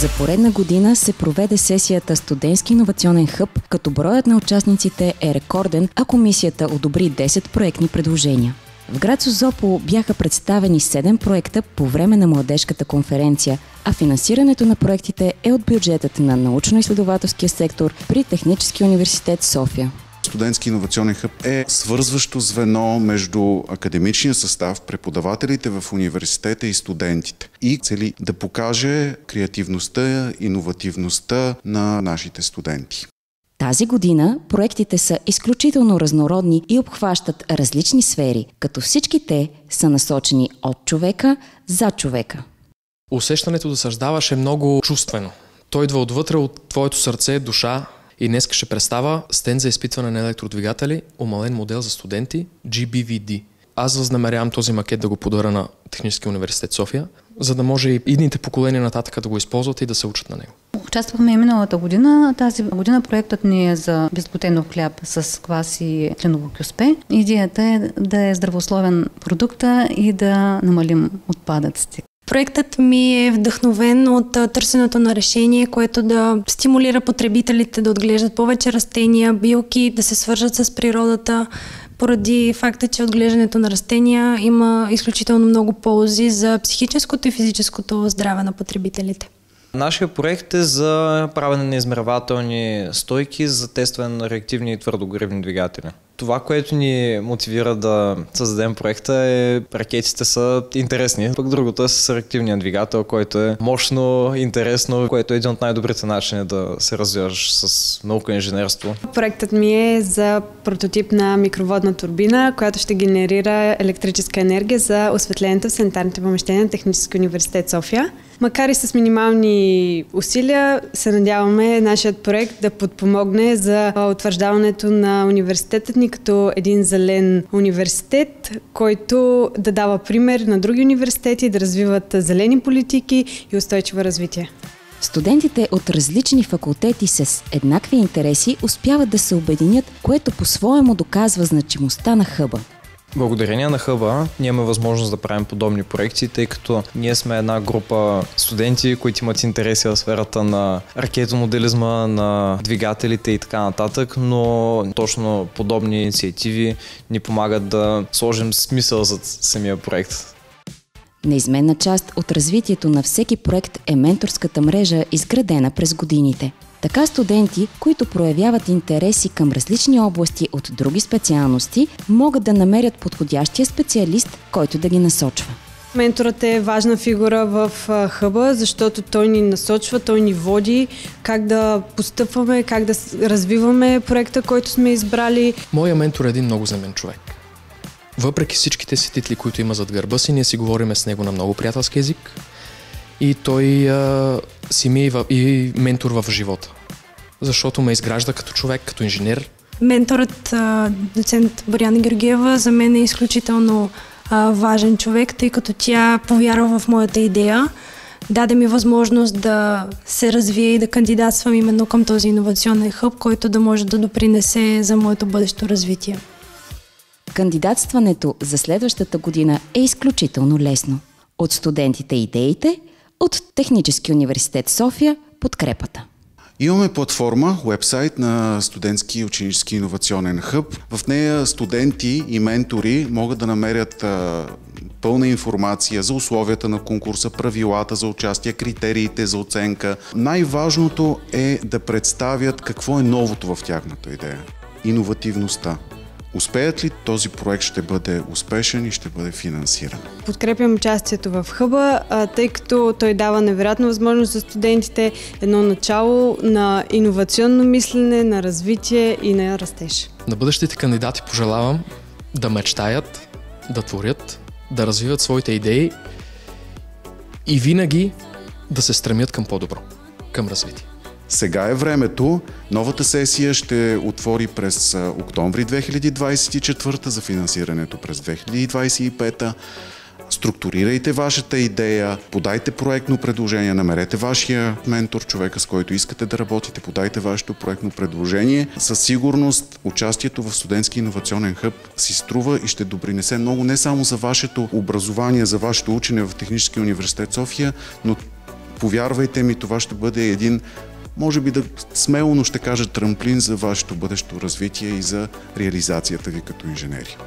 За поредна година се проведе сесията Студентски иновационен хъб, като броят на участниците е рекорден, а комисията одобри 10 проектни предложения. В град Созопол бяха представени 7 проекта по време на младежката конференция, а финансирането на проектите е от бюджетът на научно-изследователския сектор при Техническия университет София. Студентски иновационен хъб е свързващо звено между академичния състав, преподавателите в университета и студентите и цели да покаже креативността, иновативността на нашите студенти. Тази година проектите са изключително разнородни и обхващат различни сфери, като всички те са насочени от човека за човека. Усещането да създаваш е много чувствено. Той идва отвътре от твоето сърце, душа и днес ще представя стенд за изпитване на електродвигатели, умален модел за студенти GBVD. Аз възнамерявам този макет да го подаря на Техническия университет София, за да може и идните поколения нататък да го използват и да се учат на него. Участвахме и миналата година. Тази година проектът ни е за безглутенов хляб с квас и кленово кюспе. Идеята е да е здравословен продукта и да намалим отпадъците. Проектът ми е вдъхновен от търсенето на решение, което да стимулира потребителите да отглеждат повече растения, билки, да се свържат с природата, поради факта, че отглеждането на растения има изключително много ползи за психическото и физическото здраве на потребителите. Нашия проект е за правене на измервателни стойки за тестване на реактивни и твърдогоривни двигатели. Това, което ни мотивира да създадем проекта е ракетите са интересни, пък другото е с реактивния двигател, който е мощно, интересно, което е един от най-добрите начини да се развиваш с наука и инженерство. Проектът ми е за прототип на микроводна турбина, която ще генерира електрическа енергия за осветлението в санитарните помещения на Техническия университет София. Макар и с минимални усилия, се надяваме нашият проект да подпомогне за утвърждаването на университетът ни като един зелен университет, който да дава пример на други университети да развиват зелени политики и устойчиво развитие. Студентите от различни факултети с еднакви интереси успяват да се обединят, което по-своему доказва значимостта на хъба. Благодарение на хъба ние имаме възможност да правим подобни проекти, тъй като ние сме една група студенти, които имат интереси в сферата на ракетомоделизма, на двигателите и така нататък, но точно подобни инициативи ни помагат да сложим смисъл за самия проект. Неизменна част от развитието на всеки проект е менторската мрежа, изградена през годините. Така студенти, които проявяват интереси към различни области от други специалности, могат да намерят подходящия специалист, който да ги насочва. Менторът е важна фигура в хъба, защото той ни насочва, той ни води как да постъпваме, как да развиваме проекта, който сме избрали. Моя ментор е един много знамен човек. Въпреки всичките си титли, които има зад гърба си, ние си говорим с него на много приятелски език и той си ми е и ментор в живота, защото ме изгражда като човек, като инженер. Менторът, доцент Боряна Георгиева, за мен е изключително важен човек, тъй като тя повярва в моята идея, даде ми възможност да се развия и да кандидатствам именно към този иновационен хъб, който да може да допринесе за моето бъдещо развитие. Кандидатстването за следващата година е изключително лесно. От студентите идеите, от Технически университет София подкрепата. Имаме платформа, уебсайт на Студентски ученически иновационен хъб. В нея студенти и ментори могат да намерят пълна информация за условията на конкурса, правилата за участие, критериите за оценка. Най-важното е да представят какво е новото в тяхната идея. Иновативността. Успеят ли, този проект ще бъде успешен и ще бъде финансиран. Подкрепям участието в хъба, тъй като той дава невероятна възможност за студентите едно начало на иновационно мислене, на развитие и на растеж. На бъдещите кандидати пожелавам да мечтаят, да творят, да развиват своите идеи и винаги да се стремят към по-добро, към развитие. Сега е времето. Новата сесия ще отвори през октомври 2024 за финансирането през 2025. Структурирайте вашата идея, подайте проектно предложение, намерете вашия ментор, човека с който искате да работите, подайте вашето проектно предложение. Със сигурност участието в Студентски иновационен хъб си струва и ще допринесе много не само за вашето образование, за вашето учене в Техническия университет София, но Повярвайте ми, това ще бъде един, може би да смело, но ще кажа, трамплин за вашето бъдещо развитие и за реализацията ви като инженери.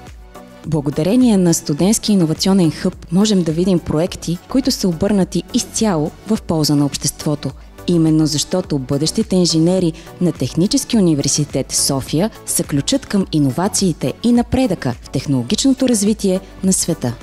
Благодарение на Студентски иновационен хъб можем да видим проекти, които са обърнати изцяло в полза на обществото. Именно защото бъдещите инженери на Технически университет София са ключът към иновациите и напредъка в технологичното развитие на света.